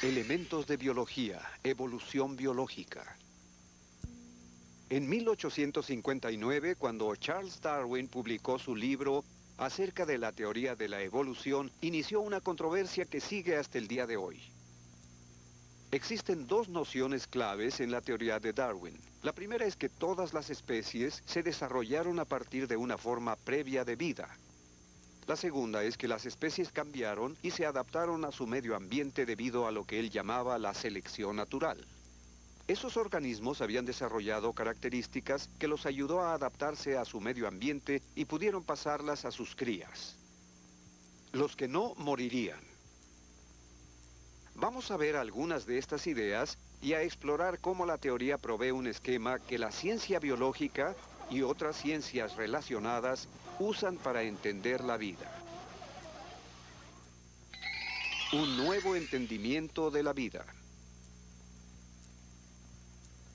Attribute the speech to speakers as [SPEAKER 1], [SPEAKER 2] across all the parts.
[SPEAKER 1] Elementos de biología, evolución biológica. En 1859, cuando Charles Darwin publicó su libro acerca de la teoría de la evolución, inició una controversia que sigue hasta el día de hoy. Existen dos nociones claves en la teoría de Darwin. La primera es que todas las especies se desarrollaron a partir de una forma previa de vida. La segunda es que las especies cambiaron y se adaptaron a su medio ambiente debido a lo que él llamaba la selección natural. Esos organismos habían desarrollado características que los ayudó a adaptarse a su medio ambiente y pudieron pasarlas a sus crías. Los que no morirían. Vamos a ver algunas de estas ideas y a explorar cómo la teoría provee un esquema que la ciencia biológica y otras ciencias relacionadas usan para entender la vida. Un nuevo entendimiento de la vida.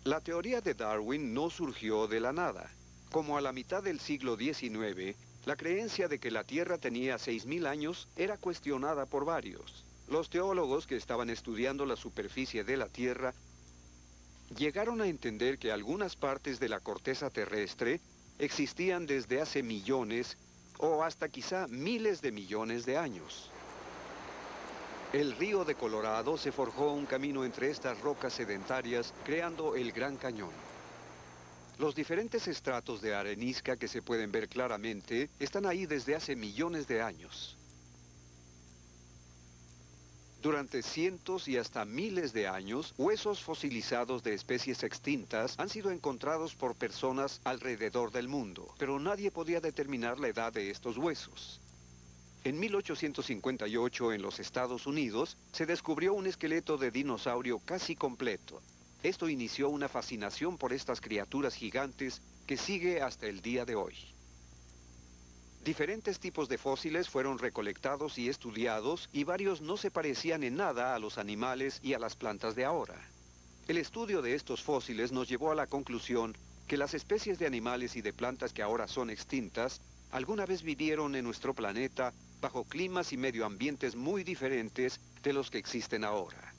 [SPEAKER 1] La teoría de Darwin no surgió de la nada. Como a la mitad del siglo XIX, la creencia de que la Tierra tenía 6.000 años era cuestionada por varios. Los teólogos que estaban estudiando la superficie de la Tierra llegaron a entender que algunas partes de la corteza terrestre existían desde hace millones o hasta quizá miles de millones de años. El río de Colorado se forjó un camino entre estas rocas sedentarias, creando el Gran Cañón. Los diferentes estratos de arenisca que se pueden ver claramente están ahí desde hace millones de años. Durante cientos y hasta miles de años, huesos fosilizados de especies extintas han sido encontrados por personas alrededor del mundo, pero nadie podía determinar la edad de estos huesos. En 1858, en los Estados Unidos, se descubrió un esqueleto de dinosaurio casi completo. Esto inició una fascinación por estas criaturas gigantes que sigue hasta el día de hoy. Diferentes tipos de fósiles fueron recolectados y estudiados, y varios no se parecían en nada a los animales y a las plantas de ahora. El estudio de estos fósiles nos llevó a la conclusión que las especies de animales y de plantas que ahora son extintas, alguna vez vivieron en nuestro planeta bajo climas y medio ambientes muy diferentes de los que existen ahora.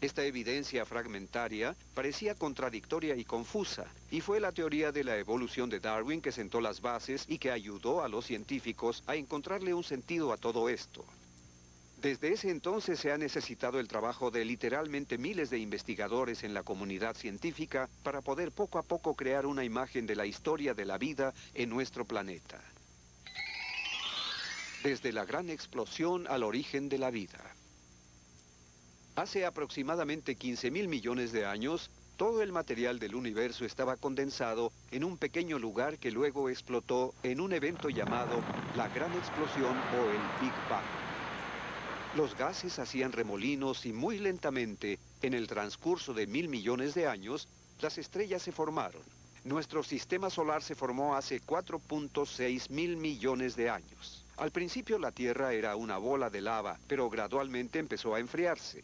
[SPEAKER 1] Esta evidencia fragmentaria parecía contradictoria y confusa, y fue la teoría de la evolución de Darwin que sentó las bases y que ayudó a los científicos a encontrarle un sentido a todo esto. Desde ese entonces se ha necesitado el trabajo de literalmente miles de investigadores en la comunidad científica para poder poco a poco crear una imagen de la historia de la vida en nuestro planeta. Desde la gran explosión al origen de la vida. Hace aproximadamente 15.000 millones de años, todo el material del universo estaba condensado en un pequeño lugar que luego explotó en un evento llamado la Gran Explosión o el Big Bang. Los gases hacían remolinos y muy lentamente, en el transcurso de 1.000 millones de años, las estrellas se formaron. Nuestro sistema solar se formó hace 4.6 mil millones de años. Al principio la Tierra era una bola de lava, pero gradualmente empezó a enfriarse.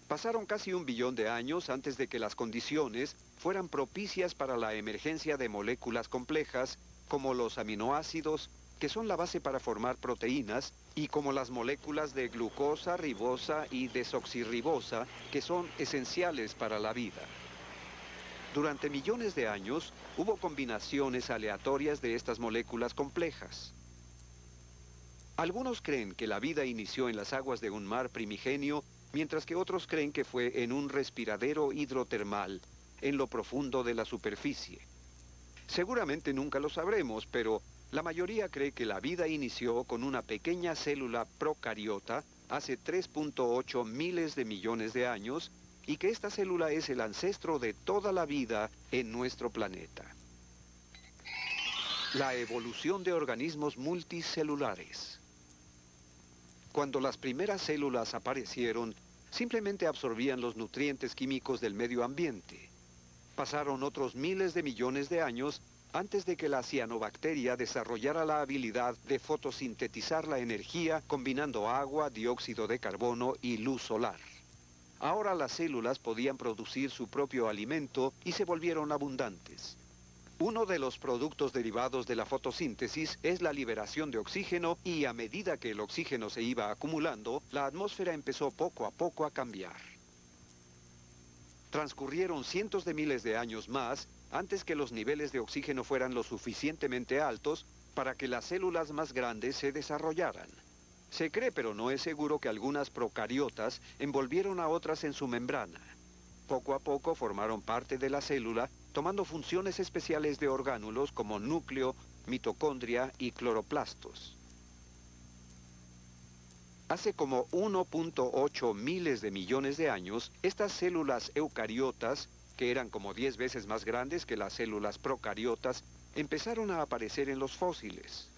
[SPEAKER 1] Pasaron casi 1 billón de años antes de que las condiciones fueran propicias para la emergencia de moléculas complejas, como los aminoácidos, que son la base para formar proteínas, y como las moléculas de glucosa, ribosa y desoxirribosa, que son esenciales para la vida. Durante millones de años, hubo combinaciones aleatorias de estas moléculas complejas. Algunos creen que la vida inició en las aguas de un mar primigenio, mientras que otros creen que fue en un respiradero hidrotermal, en lo profundo de la superficie. Seguramente nunca lo sabremos, pero la mayoría cree que la vida inició con una pequeña célula procariota hace 3.8 miles de millones de años, y que esta célula es el ancestro de toda la vida en nuestro planeta. La evolución de organismos multicelulares. Cuando las primeras células aparecieron, simplemente absorbían los nutrientes químicos del medio ambiente. Pasaron otros miles de millones de años antes de que la cianobacteria desarrollara la habilidad de fotosintetizar la energía combinando agua, dióxido de carbono y luz solar. Ahora las células podían producir su propio alimento y se volvieron abundantes. Uno de los productos derivados de la fotosíntesis es la liberación de oxígeno y a medida que el oxígeno se iba acumulando, la atmósfera empezó poco a poco a cambiar. Transcurrieron cientos de miles de años más antes que los niveles de oxígeno fueran lo suficientemente altos para que las células más grandes se desarrollaran. Se cree, pero no es seguro, que algunas procariotas envolvieron a otras en su membrana. Poco a poco formaron parte de la célula, tomando funciones especiales de orgánulos como núcleo, mitocondria y cloroplastos. Hace como 1.8 miles de millones de años, estas células eucariotas, que eran como 10 veces más grandes que las células procariotas, empezaron a aparecer en los fósiles.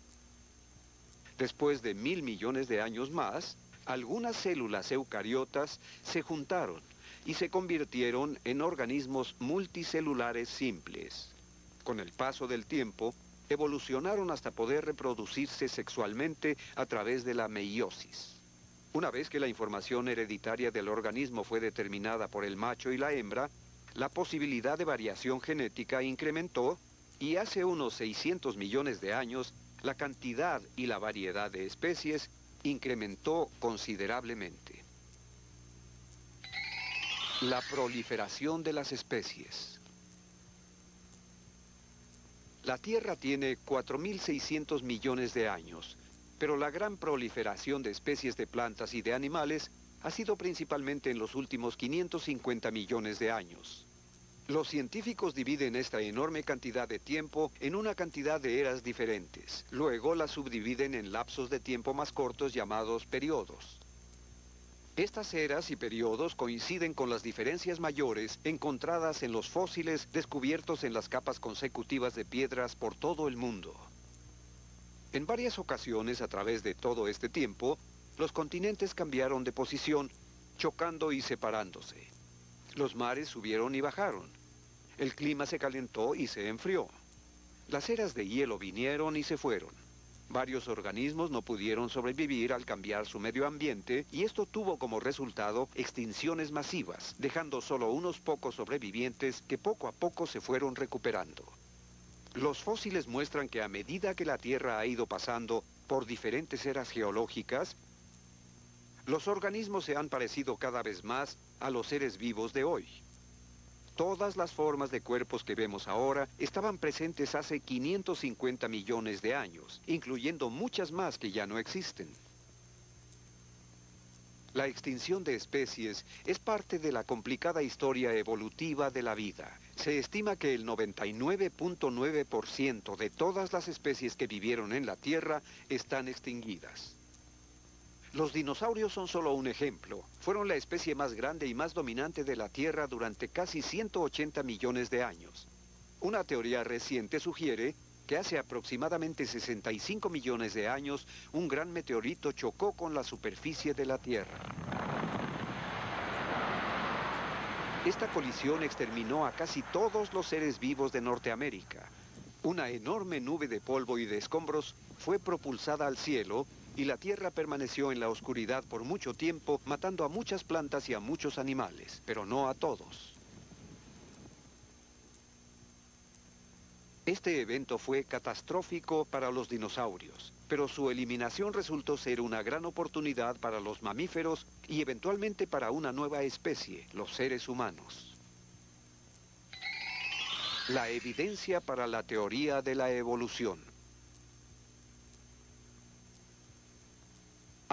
[SPEAKER 1] Después de 1.000 millones de años más, algunas células eucariotas se juntaron y se convirtieron en organismos multicelulares simples. Con el paso del tiempo, evolucionaron hasta poder reproducirse sexualmente a través de la meiosis. Una vez que la información hereditaria del organismo fue determinada por el macho y la hembra, la posibilidad de variación genética incrementó y hace unos 600 millones de años, la cantidad y la variedad de especies incrementó considerablemente. La proliferación de las especies. La Tierra tiene 4.600 millones de años, pero la gran proliferación de especies de plantas y de animales ha sido principalmente en los últimos 550 millones de años. Los científicos dividen esta enorme cantidad de tiempo en una cantidad de eras diferentes. Luego la subdividen en lapsos de tiempo más cortos llamados periodos. Estas eras y periodos coinciden con las diferencias mayores encontradas en los fósiles descubiertos en las capas consecutivas de piedras por todo el mundo. En varias ocasiones a través de todo este tiempo, los continentes cambiaron de posición, chocando y separándose. Los mares subieron y bajaron. El clima se calentó y se enfrió. Las eras de hielo vinieron y se fueron. Varios organismos no pudieron sobrevivir al cambiar su medio ambiente y esto tuvo como resultado extinciones masivas, dejando solo unos pocos sobrevivientes que poco a poco se fueron recuperando. Los fósiles muestran que a medida que la Tierra ha ido pasando por diferentes eras geológicas, los organismos se han parecido cada vez más a los seres vivos de hoy. Todas las formas de cuerpos que vemos ahora estaban presentes hace 550 millones de años, incluyendo muchas más que ya no existen. La extinción de especies es parte de la complicada historia evolutiva de la vida. Se estima que el 99.9% de todas las especies que vivieron en la Tierra están extinguidas. Los dinosaurios son solo un ejemplo. Fueron la especie más grande y más dominante de la Tierra durante casi 180 millones de años. Una teoría reciente sugiere que hace aproximadamente 65 millones de años, un gran meteorito chocó con la superficie de la Tierra. Esta colisión exterminó a casi todos los seres vivos de Norteamérica. Una enorme nube de polvo y de escombros fue propulsada al cielo y la Tierra permaneció en la oscuridad por mucho tiempo, matando a muchas plantas y a muchos animales, pero no a todos. Este evento fue catastrófico para los dinosaurios, pero su eliminación resultó ser una gran oportunidad para los mamíferos y eventualmente para una nueva especie, los seres humanos. La evidencia para la teoría de la evolución.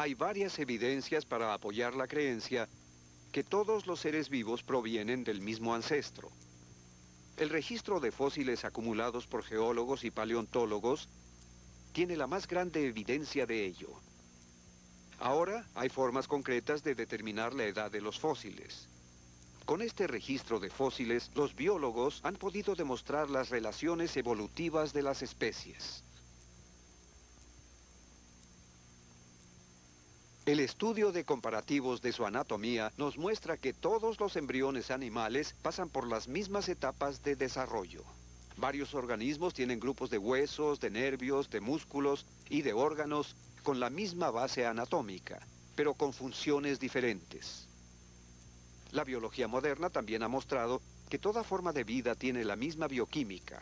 [SPEAKER 1] Hay varias evidencias para apoyar la creencia que todos los seres vivos provienen del mismo ancestro. El registro de fósiles acumulados por geólogos y paleontólogos tiene la más grande evidencia de ello. Ahora hay formas concretas de determinar la edad de los fósiles. Con este registro de fósiles, los biólogos han podido demostrar las relaciones evolutivas de las especies. El estudio de comparativos de su anatomía nos muestra que todos los embriones animales pasan por las mismas etapas de desarrollo. Varios organismos tienen grupos de huesos, de nervios, de músculos y de órganos con la misma base anatómica, pero con funciones diferentes. La biología moderna también ha mostrado que toda forma de vida tiene la misma bioquímica.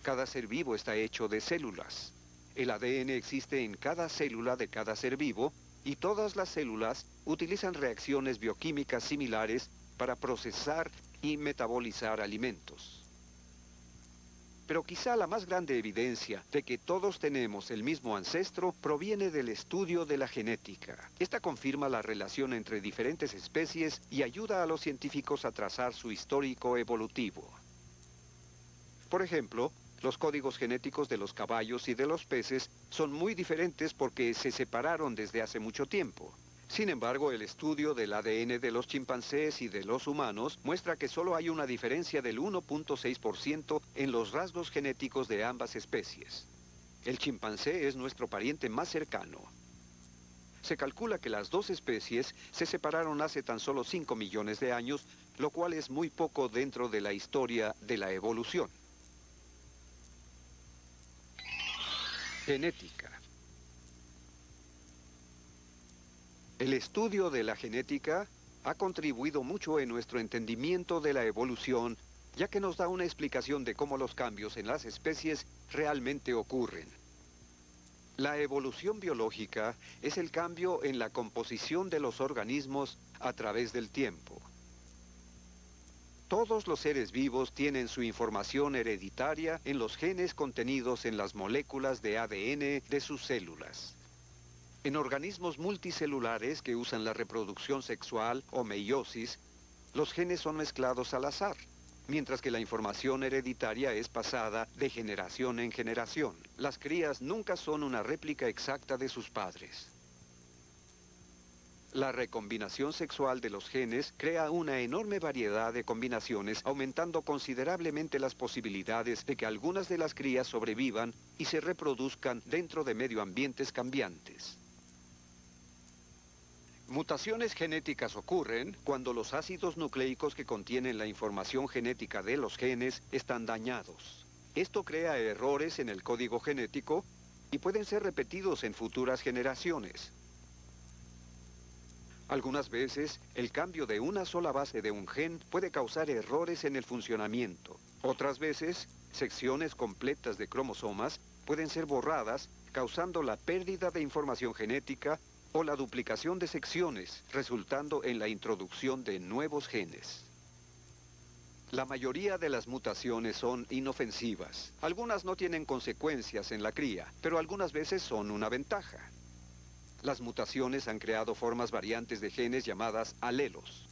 [SPEAKER 1] Cada ser vivo está hecho de células. El ADN existe en cada célula de cada ser vivo y todas las células utilizan reacciones bioquímicas similares para procesar y metabolizar alimentos. Pero quizá la más grande evidencia de que todos tenemos el mismo ancestro proviene del estudio de la genética. Esta confirma la relación entre diferentes especies y ayuda a los científicos a trazar su histórico evolutivo. Por ejemplo, los códigos genéticos de los caballos y de los peces son muy diferentes porque se separaron desde hace mucho tiempo. Sin embargo, el estudio del ADN de los chimpancés y de los humanos muestra que solo hay una diferencia del 1.6% en los rasgos genéticos de ambas especies. El chimpancé es nuestro pariente más cercano. Se calcula que las dos especies se separaron hace tan solo 5 millones de años, lo cual es muy poco dentro de la historia de la evolución. Genética. El estudio de la genética ha contribuido mucho en nuestro entendimiento de la evolución, ya que nos da una explicación de cómo los cambios en las especies realmente ocurren. La evolución biológica es el cambio en la composición de los organismos a través del tiempo. Todos los seres vivos tienen su información hereditaria en los genes contenidos en las moléculas de ADN de sus células. En organismos multicelulares que usan la reproducción sexual o meiosis, los genes son mezclados al azar, mientras que la información hereditaria es pasada de generación en generación. Las crías nunca son una réplica exacta de sus padres. La recombinación sexual de los genes crea una enorme variedad de combinaciones, aumentando considerablemente las posibilidades de que algunas de las crías sobrevivan y se reproduzcan dentro de medioambientes cambiantes. Mutaciones genéticas ocurren cuando los ácidos nucleicos que contienen la información genética de los genes están dañados. Esto crea errores en el código genético y pueden ser repetidos en futuras generaciones. Algunas veces, el cambio de una sola base de un gen puede causar errores en el funcionamiento. Otras veces, secciones completas de cromosomas pueden ser borradas, causando la pérdida de información genética o la duplicación de secciones, resultando en la introducción de nuevos genes. La mayoría de las mutaciones son inofensivas. Algunas no tienen consecuencias en la cría, pero algunas veces son una ventaja. Las mutaciones han creado formas variantes de genes llamadas alelos.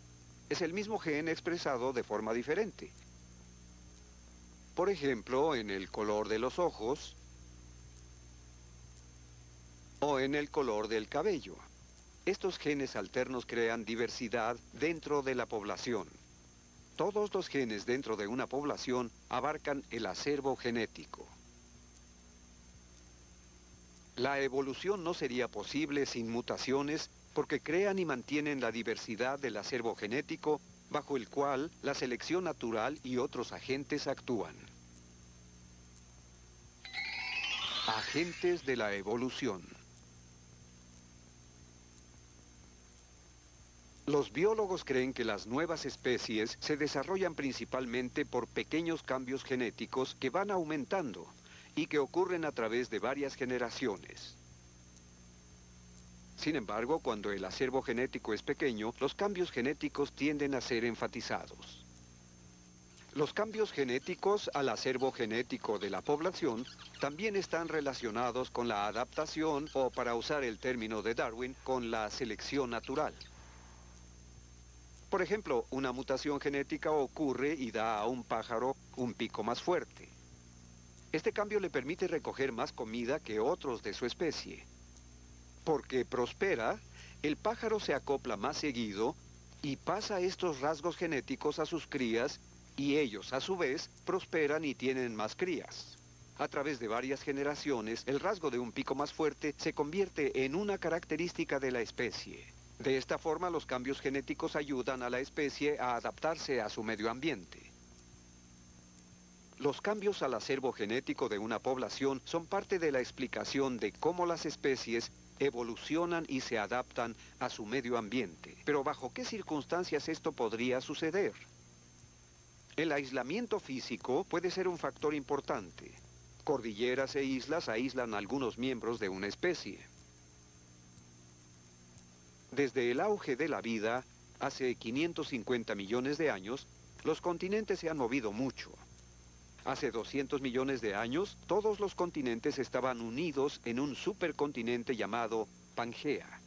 [SPEAKER 1] Es el mismo gen expresado de forma diferente. Por ejemplo, en el color de los ojos o en el color del cabello. Estos genes alternos crean diversidad dentro de la población. Todos los genes dentro de una población abarcan el acervo genético. La evolución no sería posible sin mutaciones porque crean y mantienen la diversidad del acervo genético bajo el cual la selección natural y otros agentes actúan. Agentes de la evolución. Los biólogos creen que las nuevas especies se desarrollan principalmente por pequeños cambios genéticos que van aumentando y que ocurren a través de varias generaciones. Sin embargo, cuando el acervo genético es pequeño, los cambios genéticos tienden a ser enfatizados. Los cambios genéticos al acervo genético de la población también están relacionados con la adaptación o, para usar el término de Darwin, con la selección natural. Por ejemplo, una mutación genética ocurre y da a un pájaro un pico más fuerte. Este cambio le permite recoger más comida que otros de su especie. Porque prospera, el pájaro se acopla más seguido y pasa estos rasgos genéticos a sus crías y ellos, a su vez, prosperan y tienen más crías. A través de varias generaciones, el rasgo de un pico más fuerte se convierte en una característica de la especie. De esta forma, los cambios genéticos ayudan a la especie a adaptarse a su medio ambiente. Los cambios al acervo genético de una población son parte de la explicación de cómo las especies evolucionan y se adaptan a su medio ambiente. Pero ¿bajo qué circunstancias esto podría suceder? El aislamiento físico puede ser un factor importante. Cordilleras e islas aíslan algunos miembros de una especie. Desde el auge de la vida, hace 550 millones de años, los continentes se han movido mucho. Hace 200 millones de años, todos los continentes estaban unidos en un supercontinente llamado Pangea.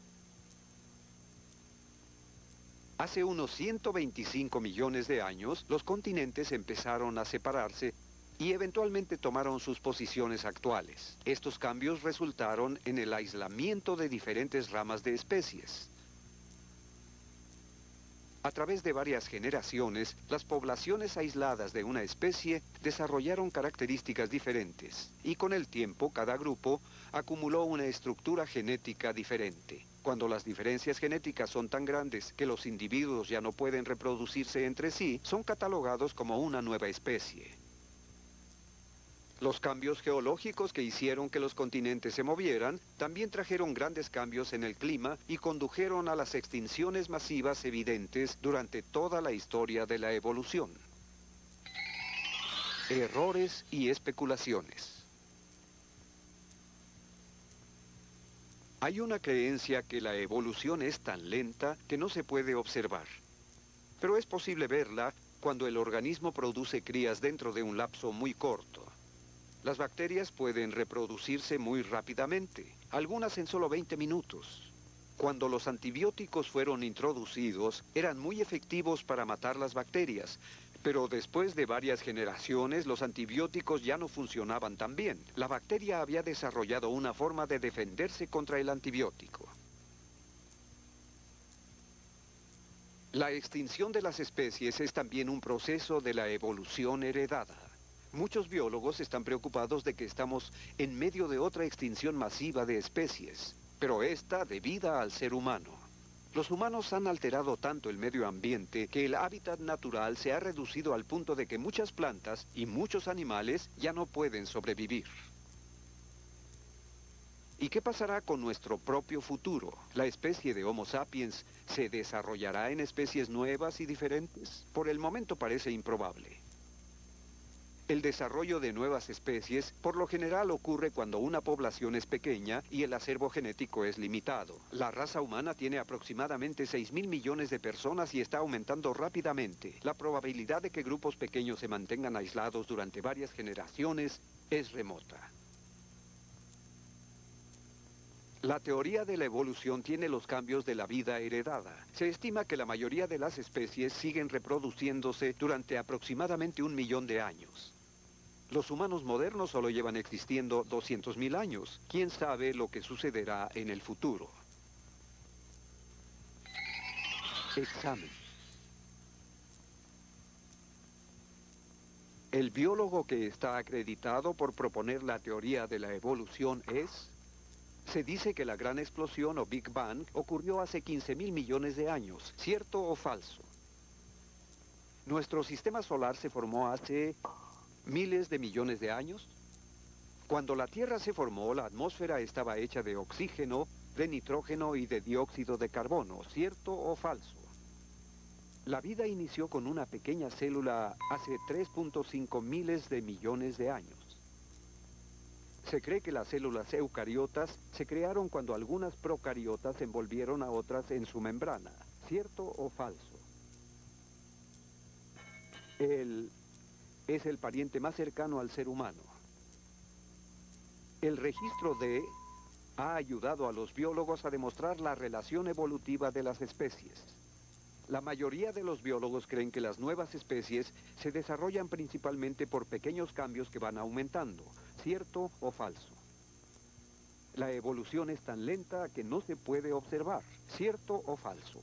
[SPEAKER 1] Hace unos 125 millones de años, los continentes empezaron a separarse y eventualmente tomaron sus posiciones actuales. Estos cambios resultaron en el aislamiento de diferentes ramas de especies. A través de varias generaciones, las poblaciones aisladas de una especie desarrollaron características diferentes, y con el tiempo cada grupo acumuló una estructura genética diferente. Cuando las diferencias genéticas son tan grandes que los individuos ya no pueden reproducirse entre sí, son catalogados como una nueva especie. Los cambios geológicos que hicieron que los continentes se movieran también trajeron grandes cambios en el clima y condujeron a las extinciones masivas evidentes durante toda la historia de la evolución. Errores y especulaciones. Hay una creencia que la evolución es tan lenta que no se puede observar. Pero es posible verla cuando el organismo produce crías dentro de un lapso muy corto. Las bacterias pueden reproducirse muy rápidamente, algunas en solo 20 minutos. Cuando los antibióticos fueron introducidos, eran muy efectivos para matar las bacterias, pero después de varias generaciones, los antibióticos ya no funcionaban tan bien. La bacteria había desarrollado una forma de defenderse contra el antibiótico. La extinción de las especies es también un proceso de la evolución heredada. Muchos biólogos están preocupados de que estamos en medio de otra extinción masiva de especies, pero esta debida al ser humano. Los humanos han alterado tanto el medio ambiente que el hábitat natural se ha reducido al punto de que muchas plantas y muchos animales ya no pueden sobrevivir. ¿Y qué pasará con nuestro propio futuro? ¿La especie de Homo sapiens se desarrollará en especies nuevas y diferentes? Por el momento parece improbable. El desarrollo de nuevas especies por lo general ocurre cuando una población es pequeña y el acervo genético es limitado. La raza humana tiene aproximadamente 6.000 millones de personas y está aumentando rápidamente. La probabilidad de que grupos pequeños se mantengan aislados durante varias generaciones es remota. La teoría de la evolución tiene los cambios de la vida heredada. Se estima que la mayoría de las especies siguen reproduciéndose durante aproximadamente 1 millón de años. Los humanos modernos solo llevan existiendo 200.000 años. ¿Quién sabe lo que sucederá en el futuro? Examen. El biólogo que está acreditado por proponer la teoría de la evolución es... Se dice que la gran explosión o Big Bang ocurrió hace 15.000 millones de años. ¿Cierto o falso? Nuestro sistema solar se formó hace miles de millones de años. Cuando la Tierra se formó, la atmósfera estaba hecha de oxígeno, de nitrógeno y de dióxido de carbono. ¿Cierto o falso? La vida inició con una pequeña célula hace 3.5 miles de millones de años. Se cree que las células eucariotas se crearon cuando algunas procariotas envolvieron a otras en su membrana. ¿Cierto o falso? Es el pariente más cercano al ser humano. El registro ha ayudado a los biólogos a demostrar la relación evolutiva de las especies. La mayoría de los biólogos creen que las nuevas especies se desarrollan principalmente por pequeños cambios que van aumentando. ¿Cierto o falso? La evolución es tan lenta que no se puede observar. ¿Cierto o falso?